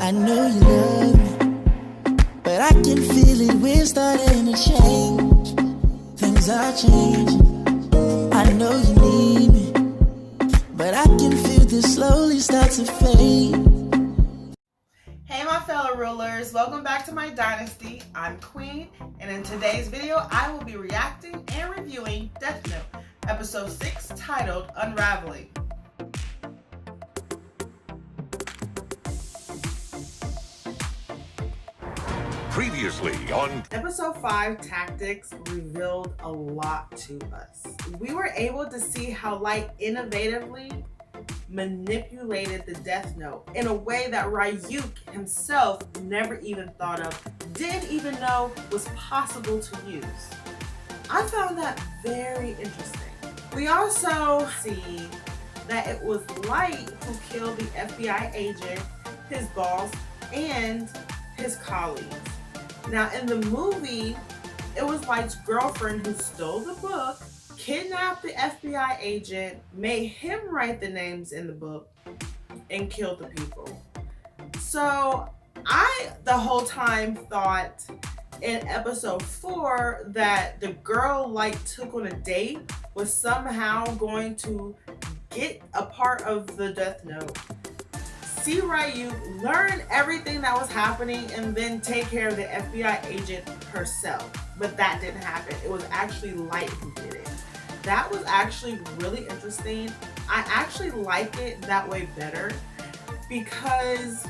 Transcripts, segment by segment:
I know you love me, but I can feel it, we're starting to change. Things are changing. I know you need me, but I can feel this slowly start to fade. Hey my fellow rulers, welcome back to my dynasty. I'm Queen, and in today's video I will be reacting and reviewing Death Note, episode 6, titled Unraveling. Previously on Episode 5 Tactics revealed a lot to us. We were able to see how Light innovatively manipulated the Death Note in a way that Ryuk himself never even thought of, didn't even know was possible to use. I found that very interesting. We also see that it was Light who killed the FBI agent, his boss, and his colleagues. Now in the movie, it was Light's girlfriend who stole the book, kidnapped the FBI agent, made him write the names in the book, and killed the people. So I, the whole time, thought in episode 4 that the girl Light took on a date was somehow going to get a part of the Death Note, see Ryuk, learn everything that was happening, and then take care of the FBI agent herself. But that didn't happen. It was actually Light who did it. That was actually really interesting. I actually like it that way better because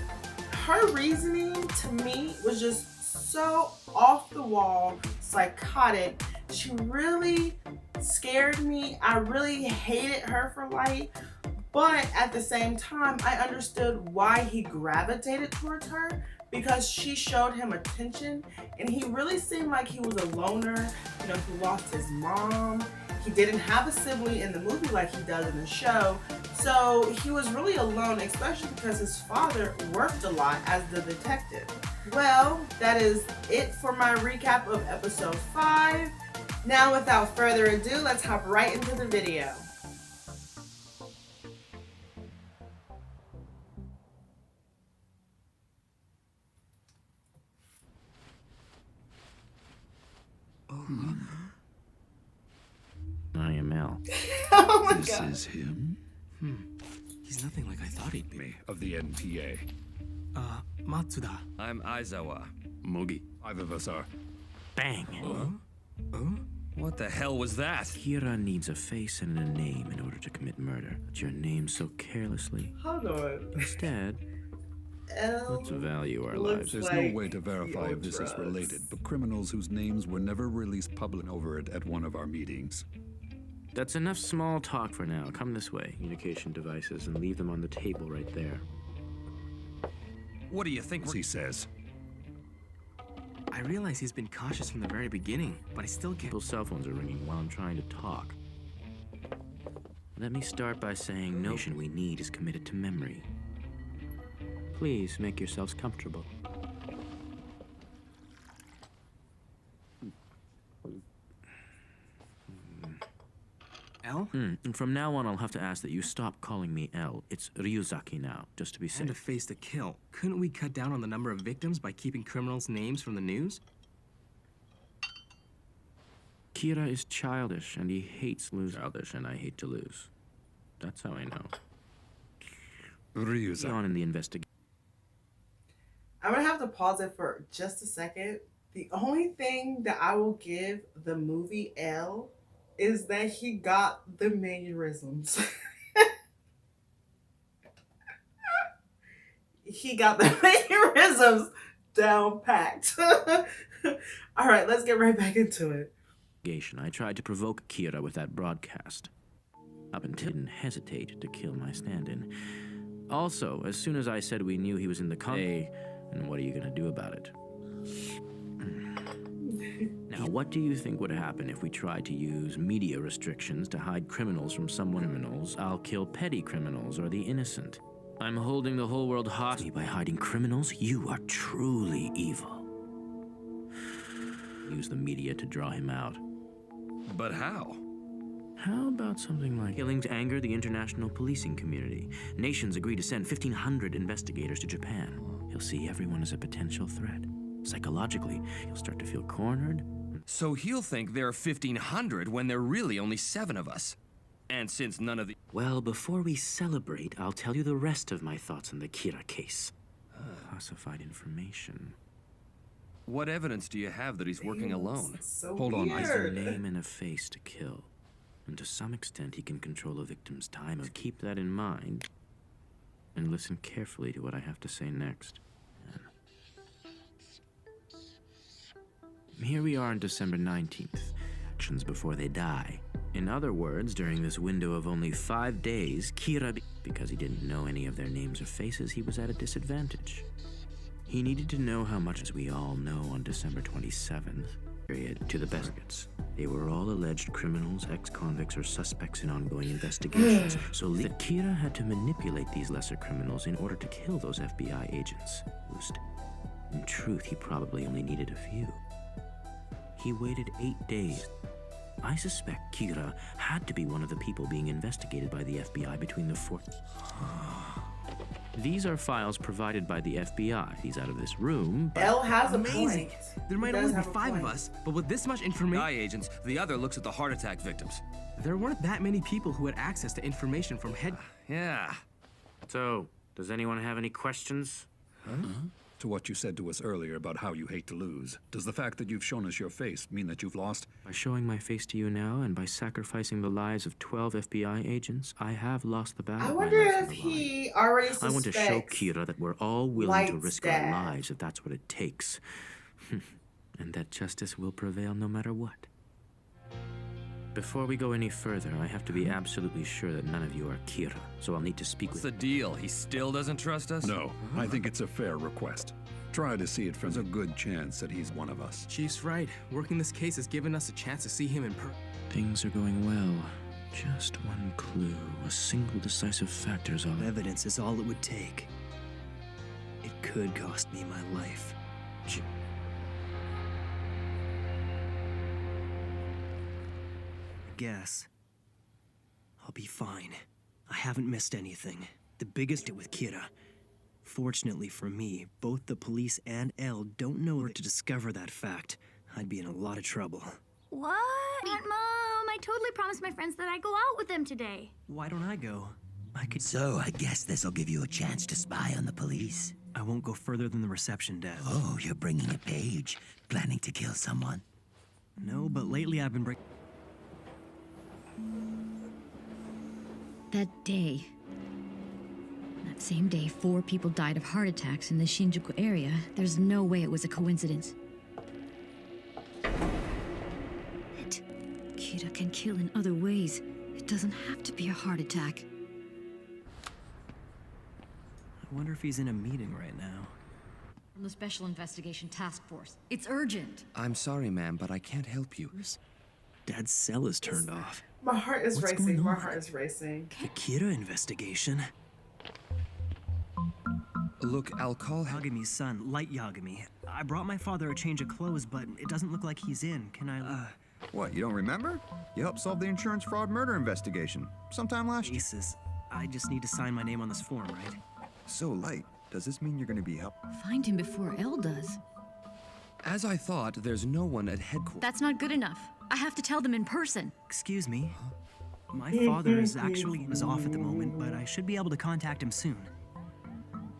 her reasoning to me was just so off the wall, psychotic. She really scared me. I really hated her for Light. But at the same time, I understood why he gravitated towards her, because she showed him attention and he really seemed like he was a loner, you know, who lost his mom. He didn't have a sibling in the movie like he does in the show. So he was really alone, especially because his father worked a lot as the detective. Well, that is it for my recap of episode 5. Now without further ado, let's hop right into the video. I am Al. Oh my This God. is him? He's nothing like I thought he'd be. Me, of the NPA. Matsuda. I'm Aizawa. Mugi. 5 of us are. Bang! What the hell was that? Kira needs a face and a name in order to commit murder. But your name so carelessly. Hold on. Instead, L let's value our looks lives. There's like no way to verify the if this is drugs. related, but criminals whose names were never released public over it at one of our meetings. That's enough small talk for now. Come this way. Communication devices, and leave them on the table right there. What do you think? He says. I realize he's been cautious from the very beginning, but I still can't. People's cell phones are ringing while I'm trying to talk. Let me start by saying no notion we need is committed to memory. Please make yourselves comfortable. L? And from now on, I'll have to ask that you stop calling me L. It's Ryuzaki now, just to be And a safe. face to kill. Couldn't we cut down on the number of victims by keeping criminals' names from the news? Kira is childish, and he hates losing. Childish, and I hate to lose. That's how I know. Ryuza. On in the investigation. I'm gonna have to pause it for just a second. The only thing that I will give the movie L is that he got the mannerisms. He got the mannerisms down packed. All right, let's get right back into it. I tried to provoke Kira with that broadcast. Up until he didn't hesitate to kill my stand-in. Also, as soon as I said we knew he was in the and what are you gonna do about it? Now, what do you think would happen if we tried to use media restrictions to hide criminals from someone? Criminals, I'll kill petty criminals or the innocent. I'm holding the whole world hostage by hiding criminals. You are truly evil. Use the media to draw him out. But how? How about something like killings anger the international policing community? Nations agree to send 1,500 investigators to Japan. He'll see everyone as a potential threat. Psychologically, he'll start to feel cornered. So he'll think there are 1,500 when there are really only 7 of us. And since none of the... Well, before we celebrate, I'll tell you the rest of my thoughts on the Kira case. Classified information. What evidence do you have that he's working alone? So Hold on, He has a weird. name and a face to kill. And to some extent, he can control a victim's time. So keep that in mind. And listen carefully to what I have to say next. Here we are on December 19th. Actions before they die. In other words, during this window of only 5 days, Kira, because he didn't know any of their names or faces, he was at a disadvantage. He needed to know how much, as we all know, on December 27th, period, to the best. They were all alleged criminals, ex-convicts, or suspects in ongoing investigations. So Kira had to manipulate these lesser criminals in order to kill those FBI agents. In truth, he probably only needed a few. He waited 8 days. I suspect Kira had to be one of the people being investigated by the FBI between the 4th. These are files provided by the FBI. He's out of this room. Elle has a Amazing. point. There He might does only be have a 5 of point. us, but with this much information, FBI agents, the other looks at the heart attack victims. there weren't that many people who had access to information from head. Yeah. So, does anyone have any questions? To what you said to us earlier about how you hate to lose, does the fact that you've shown us your face mean that you've lost? By showing my face to you now and by sacrificing the lives of 12 FBI agents, I have lost the battle. I of wonder my life if on the line. he already suspects. I want to show Kira that we're all willing to Light's risk dad. our lives if that's what it takes. And that justice will prevail no matter what. Before we go any further, I have to be absolutely sure that none of you are Kira, so I'll need to speak What's with... the deal? He still doesn't trust us? No, I think it's a fair request. Try to see it from a good chance that he's one of us. Chief's right. Working this case has given us a chance to see him in person. Things are going well. Just one clue, a single decisive factor is all... Evidence is all it would take. It could cost me my life. I guess I'll be fine. I haven't missed anything. The biggest hit with Kira. Fortunately for me, both the police and Elle don't know where to discover that fact. I'd be in a lot of trouble. What? Aunt Mom, I totally promised my friends that I'd go out with them today. Why don't I go? I could. So, I guess this'll give you a chance to spy on the police. I won't go further than the reception desk. Oh, you're bringing a page. Planning to kill someone? No, but lately I've been breaking. That day. That same day, 4 people died of heart attacks in the Shinjuku area. There's no way it was a coincidence. Kira can kill in other ways. It doesn't have to be a heart attack. I wonder if he's in a meeting right now. From the Special Investigation Task Force. It's urgent. I'm sorry, ma'am, but I can't help you. Dad's cell is turned off. My heart is What's racing. going My on? heart is racing. The Kira investigation? Look, I'll call him. Yagami's son, Light Yagami. I brought my father a change of clothes, but it doesn't look like he's in. Can I, What, you don't remember? You helped solve the insurance fraud murder investigation sometime last year. Jesus, I just need to sign my name on this form, right? So, Light, does this mean you're going to be help? Find him before Elle does. As I thought, there's no one at headquarters. That's not good enough. I have to tell them in person. Excuse me. My father is actually off at the moment, but I should be able to contact him soon.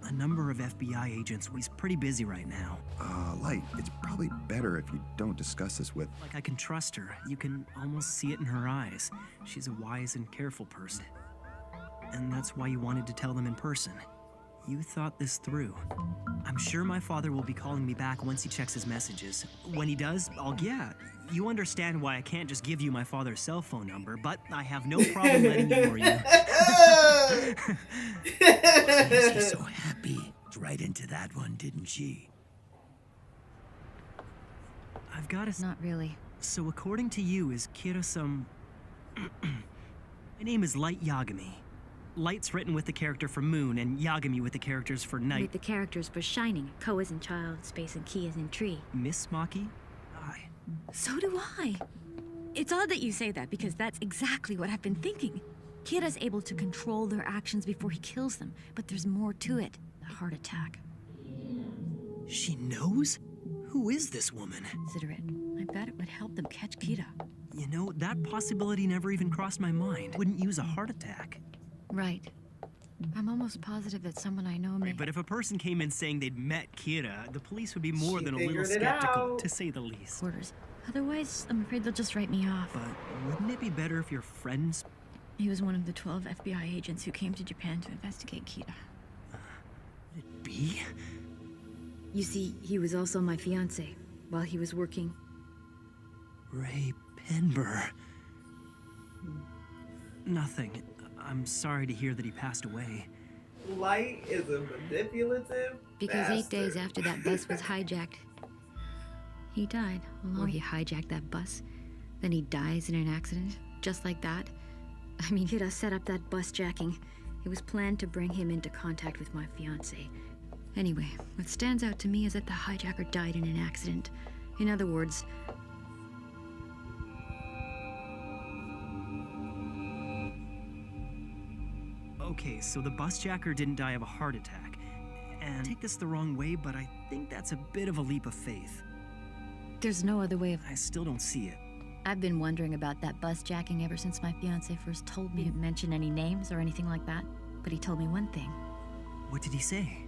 A number of FBI agents, he's pretty busy right now. Light, it's probably better if you don't discuss this with... Like I can trust her. You can almost see it in her eyes. She's a wise and careful person. And that's why you wanted to tell them in person. You thought this through. I'm sure my father will be calling me back once he checks his messages. When he does, yeah, you understand why I can't just give you my father's cell phone number, but I have no problem letting you or you. Why is he so happy? Right into that one, didn't she? I've got to... Not really. So according to you, is Kira some... My name is Light Yagami. Light's written with the character for Moon, and Yagami with the characters for Night. With the characters for Shining. Ko as in child, space and key as in tree. Miss Maki? So do I. It's odd that you say that, because that's exactly what I've been thinking. Kira's able to control their actions before he kills them, but there's more to it. The heart attack. She knows? Who is this woman? Consider it. I bet it would help them catch Kita. You know, that possibility never even crossed my mind. Wouldn't use a heart attack. Right. I'm almost positive that someone I know may... Right, but if a person came in saying they'd met Kira, the police would be more She than a little figured it skeptical, out. to say the least. Orders. Otherwise, I'm afraid they'll just write me off. But wouldn't it be better if your friends... He was one of the 12 FBI agents who came to Japan to investigate Kita. Would it be? You see, he was also my fiancé while he was working. Ray Penber. Nothing. I'm sorry to hear that he passed away. Light is a manipulative Because bastard. 8 days after that bus was hijacked, he died. Oh, he hijacked that bus. Then he dies in an accident, just like that. I mean, Kita set up that bus jacking. It was planned to bring him into contact with my fiancé. Anyway, what stands out to me is that the hijacker died in an accident. In other words, Okay, so the bus jacker didn't die of a heart attack. And take this the wrong way, but I think that's a bit of a leap of faith. there's no other way of... I still don't see it. I've been wondering about that bus jacking ever since my fiancé first told me. He didn't mention any names or anything like that, but he told me one thing. What did he say?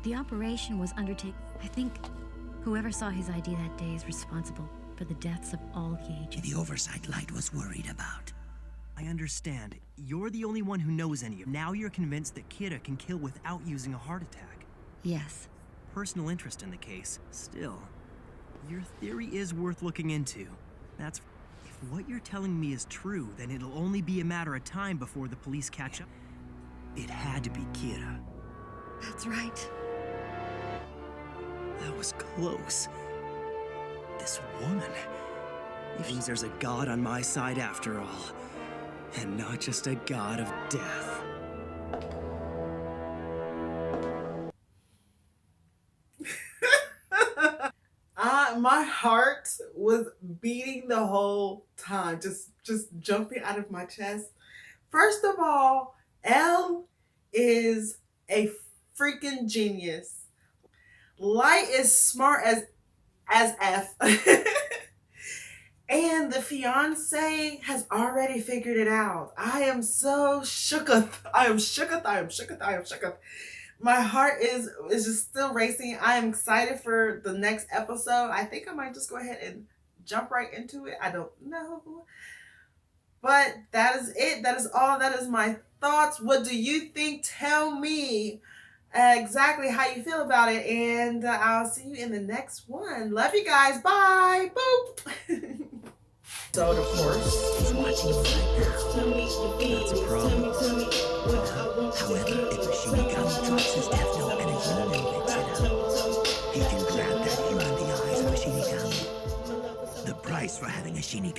The operation was undertaken. I think whoever saw his ID that day is responsible for the deaths of all the agents. The oversight Light was worried about. I understand. You're the only one who knows any of it. Now you're convinced that Kira can kill without using a heart attack. Yes. Personal interest in the case. Still, your theory is worth looking into. If what you're telling me is true, then it'll only be a matter of time before the police catch up. It had to be Kira. That's right. That was close. This woman. It means there's a god on my side after all. And not just a god of death. My heart was beating the whole time, just jumping out of my chest. First of all, Elle is a freaking genius. Light is smart as F. And the fiance has already figured it out. I am so shooketh. I am shooketh. My heart is just still racing. I am excited for the next episode. I think I might just go ahead and jump right into it. I don't know. But that is it. That is all. That is my thoughts. What do you think? Tell me exactly how you feel about it. And I'll see you in the next one. Love you guys. Bye. Boop. So, of course, He's watching you right now. That's a problem. However, if a Shinigami drops his death note and a human picks it up, he can grab that hair on the eyes of a Shinigami. The price for having a Shinigami